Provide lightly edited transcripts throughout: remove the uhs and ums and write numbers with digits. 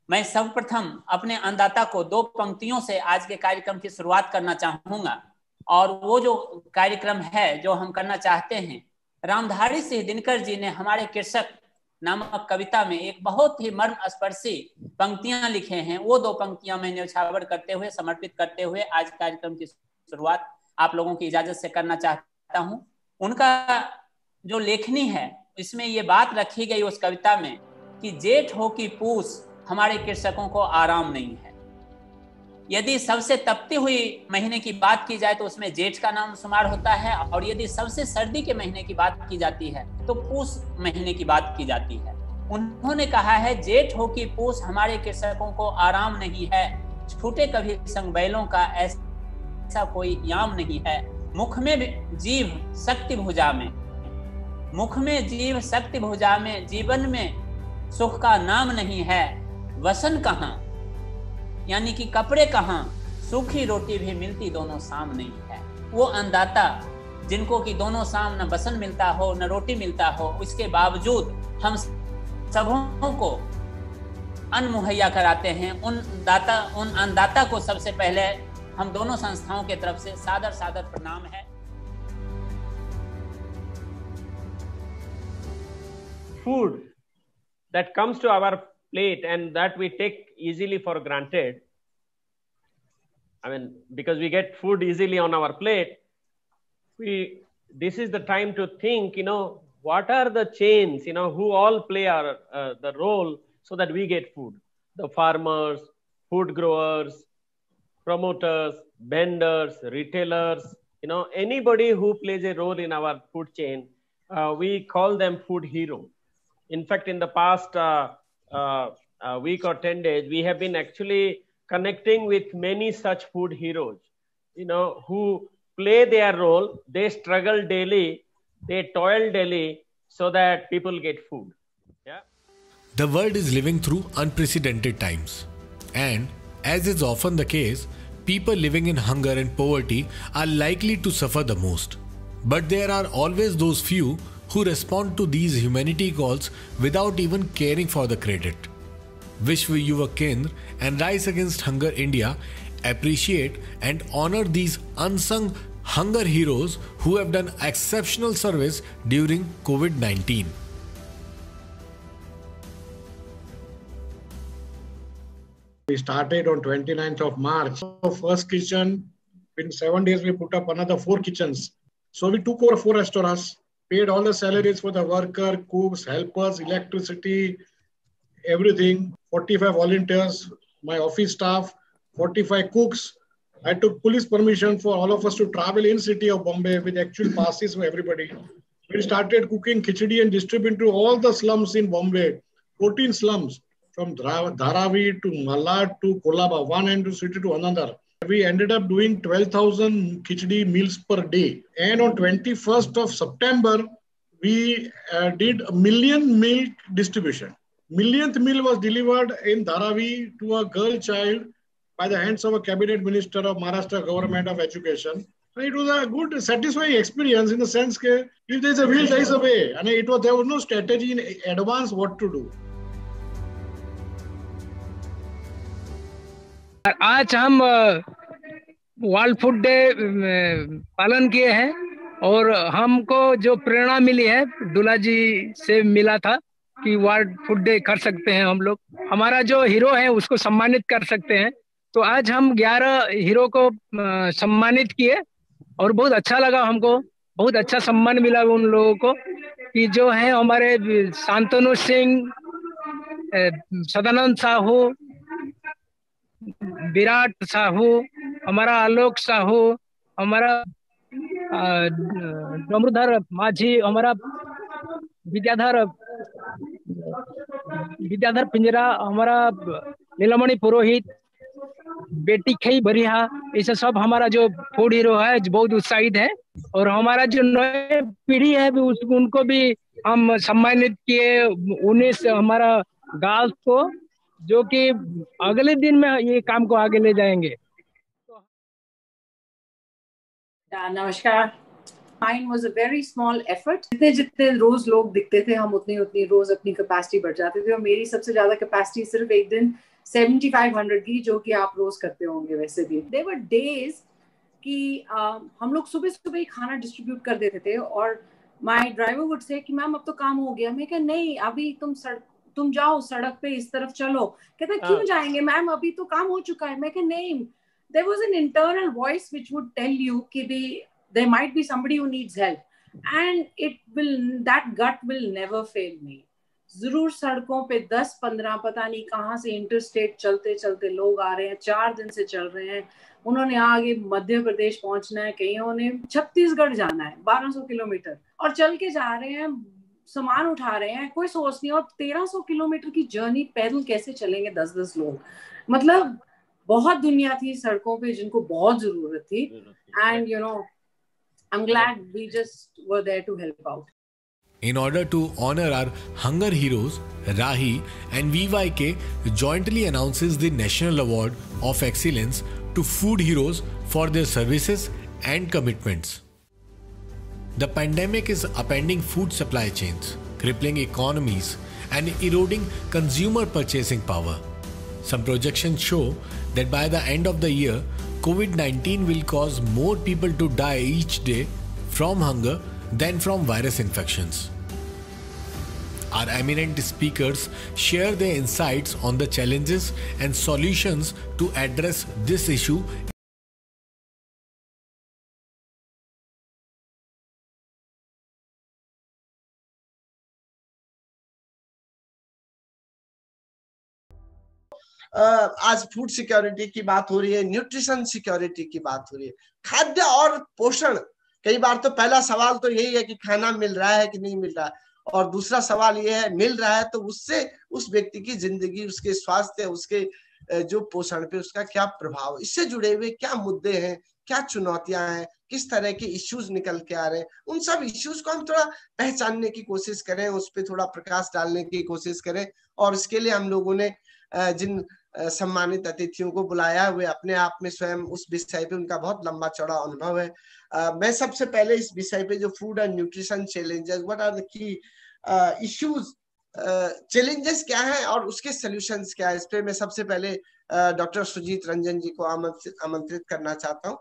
मैं सर्वप्रथम अपने अन्नदाता को दो पंक्तियों से आज के कार्यक्रम की शुरुआत करना चाहूंगा। और वो जो कार्यक्रम है जो हम करना चाहते हैं, रामधारी सिंह दिनकर जी ने हमारे कृषक नामक कविता में एक बहुत ही मर्मस्पर्शी पंक्तियां लिखे हैं। वो दो पंक्तियां मैं न्यौछावर करते हुए, समर्पित करते हुए आज कार्यक्रम की शुरुआत आप लोगों की इजाजत से करना चाहता हूं। उनका जो लेखनी है, इसमें ये बात रखी गई उस कविता में कि जेठ हो कि पूस हमारे कृषकों को आराम नहीं है। यदि सबसे तपती हुई महीने की बात की जाए तो उसमें जेठ का नाम शुमार होता है, और यदि सबसे सर्दी के महीने की बात की जाती है तो पूस महीने की बात की जाती है। उन्होंने कहा है, जेठ हो कि पूस हमारे कृषकों को आराम नहीं है, छूटे कभी संग बैलों का ऐसा कोई याम नहीं है। मुख में जीव शक्ति भुजा में, मुख में जीव शक्ति भुजा में, जीवन में सुख का नाम नहीं है। वसन कहाँ यानी कि कपड़े कहाँ, सूखी रोटी भी मिलती दोनों शाम नहीं है। वो अन्नदाता जिनको कि दोनों शाम न बसन मिलता हो न रोटी मिलता हो, उसके बावजूद हम सबों को अन्न मुहैया कराते हैं। उन अन्नदाता को सबसे पहले हम दोनों संस्थाओं के तरफ से सादर सादर प्रणाम है। Food that comes to our plate and that we take easily for granted. I mean, because we get food easily on our plate, this is the time to think, what are the chains, who all play the role so that we get food. The farmers, food growers, promoters, vendors, retailers, anybody who plays a role in our food chain, we call them food heroes. In fact, in the past week or 10 days, we have been actually connecting with many such food heroes, who play their role. They struggle daily, they toil daily so that people get food. Yeah. The world is living through unprecedented times. And as is often the case, people living in hunger and poverty are likely to suffer the most. But there are always those few who respond to these humanity calls without even caring for the credit. Vishwa Yuva Kendra and Rise Against Hunger India appreciate and honor these unsung hunger heroes who have done exceptional service during COVID-19. We started on 29th of March. First kitchen, in 7 days we put up another 4 kitchens. So we took over 4 restaurants, paid all the salaries for the worker, cooks, helpers, electricity, everything. 45 volunteers, my office staff, 45 cooks. I took police permission for all of us to travel in city of Bombay with actual passes for everybody. We started cooking khichdi and distributing to all the slums in Bombay, 14 slums, from Dharavi to Malad to Kolaba, one end of city to another. We ended up doing 12,000 khichdi meals per day. And on 21st of September, we did 1 million meal distribution. Millionth meal was delivered in Dharavi to a girl child by the hands of a cabinet minister of Maharashtra Government of Education. And it was a good, satisfying experience in the sense that if there is a will, there is a way. And there was no strategy in advance what to do. आज हम world food day पालन किए हैं और हमको जो प्रेरणा मिली है दुला जी से मिला था कि वर्ल्ड फूड डे कर सकते हैं हम लोग, हमारा जो हीरो है उसको सम्मानित कर सकते हैं। तो आज हम 11 हीरो को सम्मानित किए और बहुत अच्छा लगा, हमको बहुत अच्छा सम्मान मिला उन लोगों को कि जो है हमारे शांतनु सिंह, सदानंद साहू, विराट साहू, हमारा आलोक साहू, हमारा डमरूधर माझी, हमारा विद्याधर पिंजरा, हमारा नीलमणि पुरोहित, बेटी खई बरिहा, ऐसे सब हमारा जो फूड हीरो है बहुत उत्साहित है। और हमारा जो नए पीढ़ी है उनको भी हम सम्मानित किए, उन्हें हमारा गर्ल्स को जो कि अगले दिन में ये काम को आगे ले जाएंगे। नमस्कार। Mine was a very small effort. जितने रोज लोग दिखते थे हम उतनी रोज अपनी कैपेसिटी बढ़ जाते थे और मेरी सबसे ज्यादा कैपेसिटी सिर्फ एक दिन 7500 की, जो कि आप रोज करते होंगे वैसे भी। There were days कि हम लोग सुबह सुबह ही खाना डिस्ट्रीब्यूट कर देते थे और माय ड्राइवर वुड से कि मैम अब तो काम हो गया। मैं कहा नहीं, अभी तुम जाओ सड़क पे, इस तरफ चलो। कहता क्यों जाएंगे मैम, अभी तो काम हो चुका है। मैं कहा नहीं, there was an internal voice which would tell you कि there might be somebody who needs help, and that gut will never fail me. जरूर सड़कों पे 10-15 पता नहीं कहाँ से इंटरस्टेट चलते चलते लोग आ रहे हैं, 4 दिन से चल रहे हैं। उन्होंने आगे मध्य प्रदेश पहुंचना है, कईयों ने छत्तीसगढ़ जाना है 1200 किलोमीटर, और चल के जा रहे हैं, सामान उठा रहे हैं, कोई सोच नहीं। और 1300 किलोमीटर की जर्नी पैदल कैसे चलेंगे 10-10 लोग? मतलब बहुत दुनिया थी सड़कों पे जिनको बहुत जरूरत थी। And you know, I'm glad we just were there to help out. In order to honor our hunger heroes, Rahi and VYK jointly announces the National Award of Excellence to food heroes for their services and commitments. The pandemic is upending food supply chains, crippling economies, and eroding consumer purchasing power. Some projections show that by the end of the year, COVID-19 will cause more people to die each day from hunger than from virus infections. Our eminent speakers share their insights on the challenges and solutions to address this issue. आज food security की बात हो रही है, nutrition security की बात हो रही है, खाद्य और पोषण। कई बार तो पहला सवाल तो यही है कि खाना मिल रहा है कि नहीं मिल रहा है, और दूसरा सवाल ये है मिल रहा है तो उससे उस व्यक्ति की जिंदगी, उसके स्वास्थ्य, उसके जो पोषण पे उसका क्या प्रभाव, इससे जुड़े हुए क्या मुद्दे हैं, क्या चुनौतियां हैं, किस तरह के इश्यूज निकल के आ रहे हैं, उन सब इश्यूज को हम थोड़ा पहचानने की कोशिश करें, उस पर थोड़ा प्रकाश डालने की कोशिश करें। और इसके लिए हम लोगों ने जिन सम्मानित अतिथियों को बुलाया हुए, अपने आप में स्वयं उस विषय पे उनका बहुत लंबा चौड़ा अनुभव है। मैं सबसे पहले इस विषय पे जो food and nutrition challenges, what are the key issues, challenges क्या है और उसके सॉल्यूशंस क्या है, इस पे मैं सबसे पहले डॉक्टर सुजीत रंजन जी को आमंत्रित करना चाहता हूँ।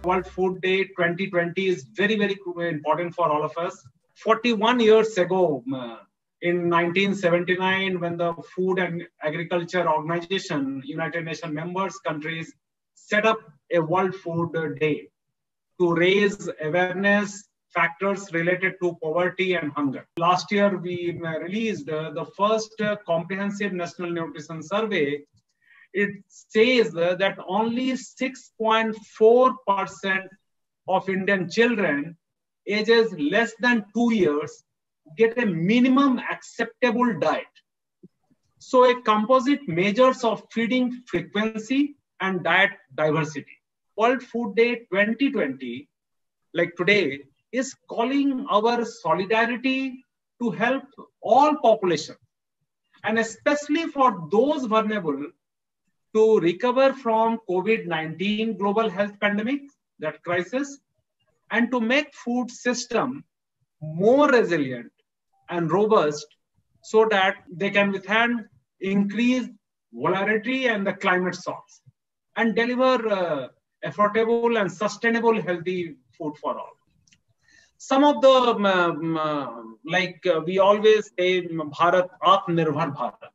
World Food Day 2020 is very, very important for all of us. 41 years ago, in 1979, when the Food and Agriculture Organization, United Nations members countries, set up a World Food Day to raise awareness factors related to poverty and hunger. Last year, we released the first comprehensive national nutrition survey. It says that only 6.4% of Indian children ages less than 2 years get a minimum acceptable diet. So a composite measures of feeding frequency and diet diversity. World Food Day 2020, like today, is calling our solidarity to help all population, and especially for those vulnerable, to recover from COVID-19 global health pandemic, that crisis, and to make food system more resilient and robust so that they can withstand increased volatility and the climate shocks and deliver affordable and sustainable healthy food for all. Some of the, we always say, Bharat, Atmanirbhar Bharat.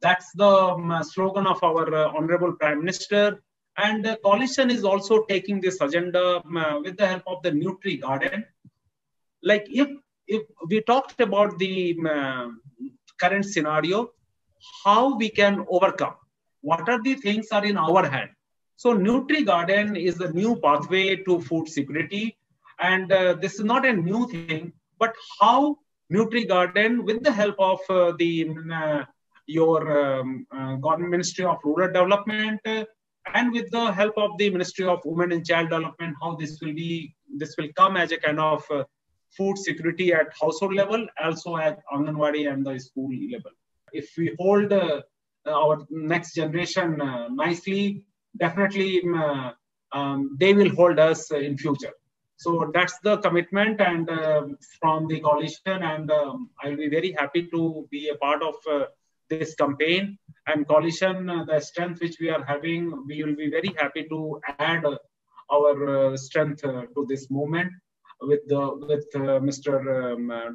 That's the slogan of our Honorable Prime Minister. And the coalition is also taking this agenda with the help of the Nutri Garden. Like if we talked about the current scenario, how we can overcome, what are the things are in our hand. So Nutri Garden is a new pathway to food security. And this is not a new thing, but how Nutri Garden, with the help of your government Ministry of Rural Development and with the help of the Ministry of Women and Child Development, how this will come as a kind of food security at household level, also at Anganwadi and the school level. If we hold our next generation nicely, definitely they will hold us in future. So that's the commitment and from the coalition, and I'll be very happy to be a part of this campaign. And coalition, the strength which we are having, we will be very happy to add our strength to this movement with Mr.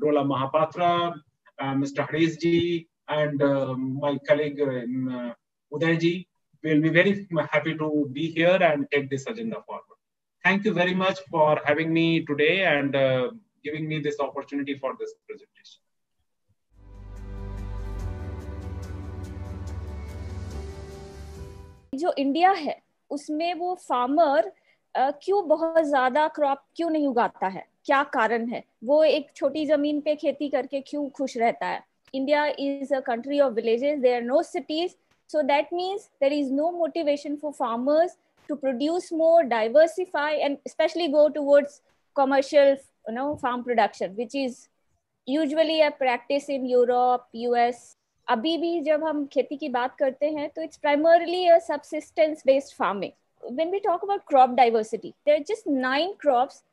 Dola Mahapatra, Mr. Harish ji, and my colleague Uday ji. We'll be very happy to be here and take this agenda forward. Thank you very much for having me today and giving me this opportunity for this presentation. जो India है उसमें वो farmer क्यों बहुत ज्यादा crop क्यों नहीं उगाता है, क्या कारण है? वो एक छोटी जमीन पे खेती करके क्यों खुश रहता है? India is a country of villages, there are no cities, so that means there is no motivation for farmers to produce more, diversify, and especially go towards commercial, farm production, which is usually a practice in Europe, US. अभी भी जब हम खेती की बात करते हैं तो it's primarily a subsistence based farming. When we talk about crop diversity, there are just 9 crops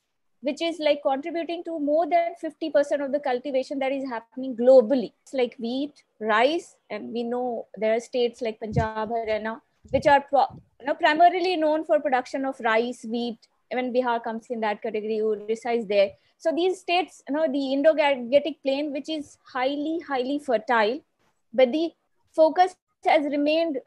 which is like contributing to more than 50% of the cultivation that is happening globally. It's like wheat, rice, and we know there are states like Punjab, Haryana, which are primarily known for production of rice, wheat. Even Bihar comes in that category, Orissa is there. So these states, the Indo-Gangetic Plain, which is highly, highly fertile, but the focus has remained,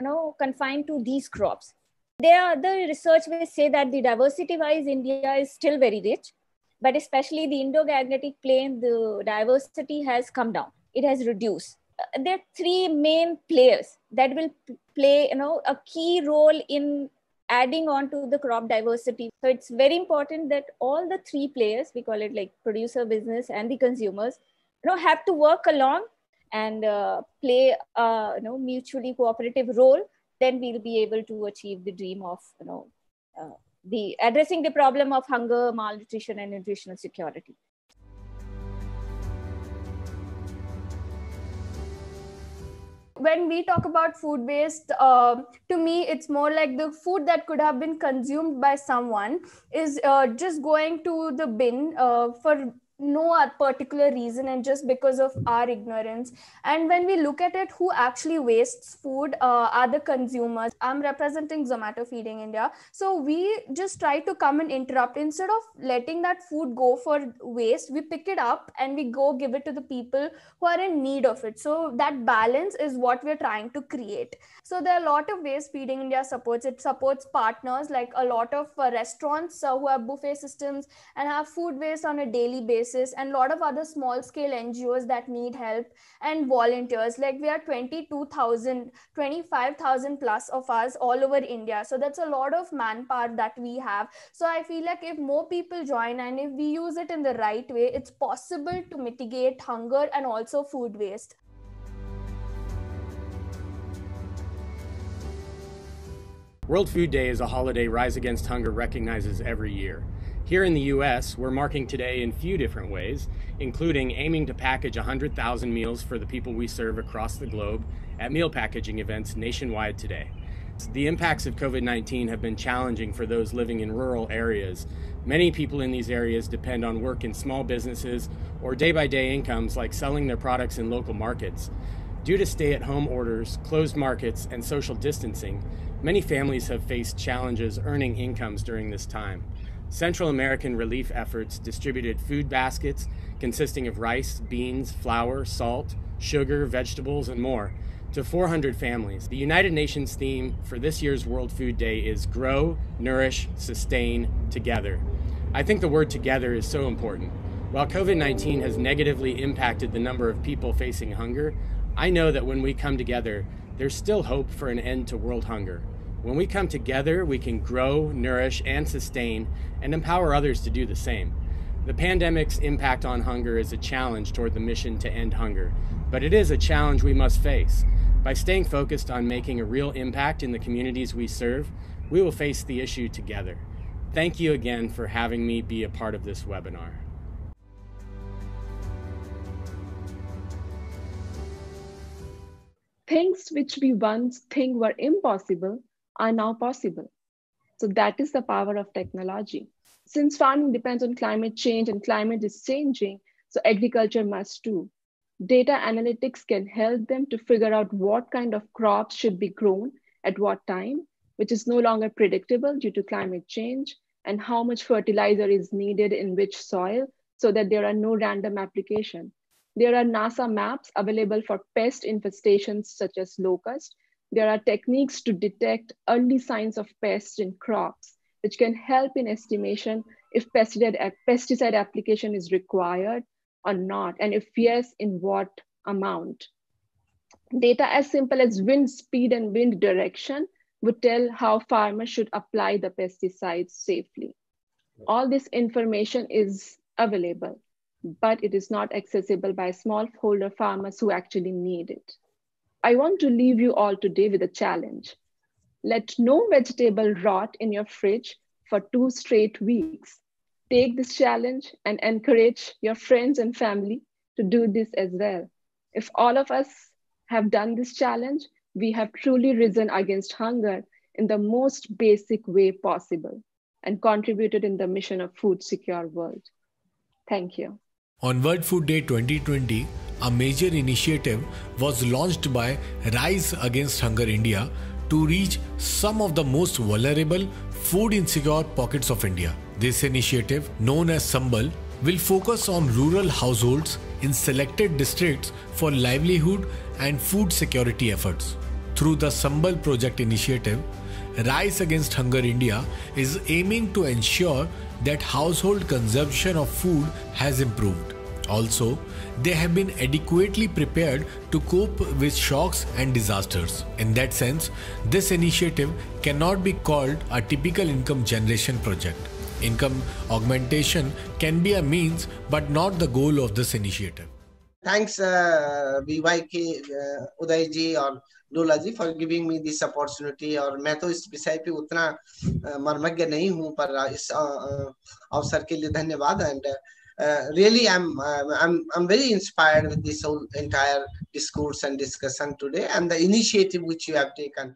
confined to these crops. There are other research will say that the diversity-wise India is still very rich, but especially the Indo-Gangetic Plain, the diversity has come down. It has reduced. There are 3 main players that will play, a key role in adding on to the crop diversity. So it's very important that all the 3 players, we call it like producer, business, and the consumers, have to work along and play a mutually cooperative role. Then we'll be able to achieve the dream of the addressing the problem of hunger, malnutrition, and nutritional security. When we talk about food waste, to me, it's more like the food that could have been consumed by someone is just going to the bin for no particular reason and just because of our ignorance. And when we look at it, who actually wastes food are the consumers. I'm representing Zomato Feeding India. So we just try to come and interrupt. Instead of letting that food go for waste, we pick it up and we go give it to the people who are in need of it. So that balance is what we're trying to create. So there are a lot of ways Feeding India supports. It supports partners like a lot of restaurants who have buffet systems and have food waste on a daily basis, and a lot of other small scale NGOs that need help, and volunteers. Like we are 22,000, 25,000 plus of us all over India. So that's a lot of manpower that we have. So I feel like if more people join and if we use it in the right way, it's possible to mitigate hunger and also food waste. World Food Day is a holiday Rise Against Hunger recognizes every year. Here in the US, we're marking today in a few different ways, including aiming to package 100,000 meals for the people we serve across the globe at meal packaging events nationwide today. The impacts of COVID-19 have been challenging for those living in rural areas. Many people in these areas depend on work in small businesses or day-by-day incomes like selling their products in local markets. Due to stay-at-home orders, closed markets, and social distancing, many families have faced challenges earning incomes during this time. Central American relief efforts distributed food baskets consisting of rice, beans, flour, salt, sugar, vegetables, and more to 400 families. The United Nations theme for this year's World Food Day is Grow, Nourish, Sustain, Together. I think the word together is so important. While COVID-19 has negatively impacted the number of people facing hunger, I know that when we come together, there's still hope for an end to world hunger. When we come together, we can grow, nourish, and sustain, and empower others to do the same. The pandemic's impact on hunger is a challenge toward the mission to end hunger, but it is a challenge we must face. By staying focused on making a real impact in the communities we serve, we will face the issue together. Thank you again for having me be a part of this webinar. Things which we once think were impossible are now possible. So that is the power of technology. Since farming depends on climate change and climate is changing, so agriculture must too. Data analytics can help them to figure out what kind of crops should be grown at what time, which is no longer predictable due to climate change, and how much fertilizer is needed in which soil so that there are no random application. There are NASA maps available for pest infestations such as locust. There are techniques to detect early signs of pests in crops, which can help in estimation if pesticide application is required or not, and if yes, in what amount. Data as simple as wind speed and wind direction would tell how farmers should apply the pesticides safely. All this information is available, but it is not accessible by smallholder farmers who actually need it. I want to leave you all today with a challenge. Let no vegetable rot in your fridge for 2 straight weeks. Take this challenge and encourage your friends and family to do this as well. If all of us have done this challenge, we have truly risen against hunger in the most basic way possible and contributed in the mission of food secure world. Thank you. On World Food Day 2020, a major initiative was launched by Rise Against Hunger India to reach some of the most vulnerable, food insecure pockets of India. This initiative, known as Sambal, will focus on rural households in selected districts for livelihood and food security efforts. Through the Sambal Project initiative, Rise Against Hunger India is aiming to ensure that household consumption of food has improved. Also, they have been adequately prepared to cope with shocks and disasters. In that sense, this initiative cannot be called a typical income generation project. Income augmentation can be a means but not the goal of this initiative. Thanks VYK उदय जी और डोला जी for giving me this opportunity. और मैं तो इस विषय पे उतना मर्मज्ञ नहीं हूँ, पर इस अवसर के लिए धन्यवाद. And really I'm very inspired with this whole entire discourse and discussion today and the initiative which you have taken.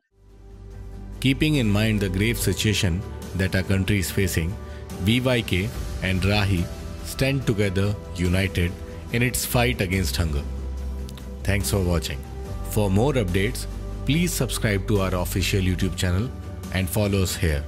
Keeping in mind the grave situation that our country is facing, VYK and Rahi stand together united in its fight against hunger. Thanks for watching. For more updates, please subscribe to our official YouTube channel and follow us here.